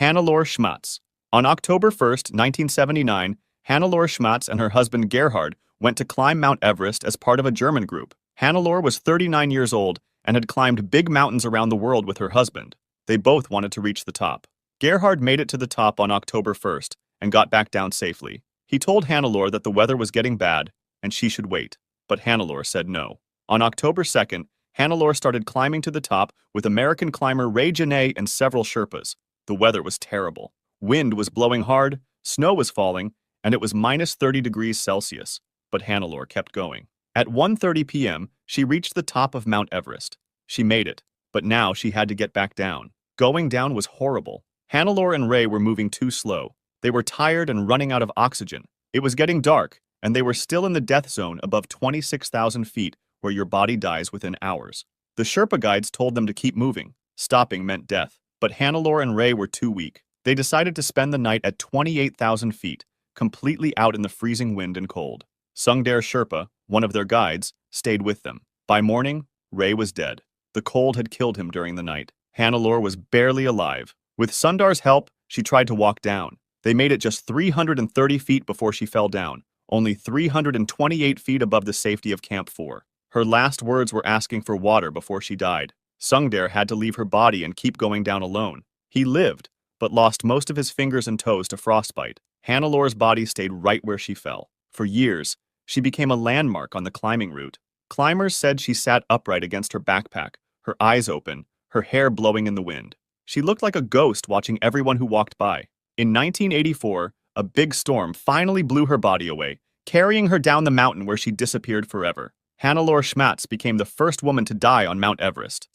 Hannelore Schmatz. On October 1st, 1979, Hannelore Schmatz and her husband Gerhard went to climb Mount Everest as part of a German group. Hannelore was 39 years old and had climbed big mountains around the world with her husband. They both wanted to reach the top. Gerhard made it to the top on October 1st and got back down safely. He told Hannelore that the weather was getting bad and she should wait, but Hannelore said no. On October 2nd, Hannelore started climbing to the top with American climber Ray Janae and several Sherpas. The weather was terrible. Wind was blowing hard, snow was falling, and it was minus 30 degrees Celsius, but Hannelore kept going. At 1:30 p.m., she reached the top of Mount Everest. She made it, but now she had to get back down. Going down was horrible. Hannelore and Ray were moving too slow. They were tired and running out of oxygen. It was getting dark, and they were still in the death zone above 26,000 feet, where your body dies within hours. The Sherpa guides told them to keep moving. Stopping meant death, but Hannelore and Ray were too weak. They decided to spend the night at 28,000 feet, completely out in the freezing wind and cold. Sungdare Sherpa, one of their guides, stayed with them. By morning, Ray was dead. The cold had killed him during the night. Hannelore was barely alive. With Sundar's help, she tried to walk down. They made it just 330 feet before she fell down, only 328 feet above the safety of Camp 4. Her last words were asking for water before she died. Sungdare had to leave her body and keep going down alone. He lived, but lost most of his fingers and toes to frostbite. Hannelore's body stayed right where she fell. For years, she became a landmark on the climbing route. Climbers said she sat upright against her backpack, her eyes open, her hair blowing in the wind. She looked like a ghost watching everyone who walked by. In 1984, a big storm finally blew her body away, carrying her down the mountain where she disappeared forever. Hannelore Schmatz became the first woman to die on Mount Everest.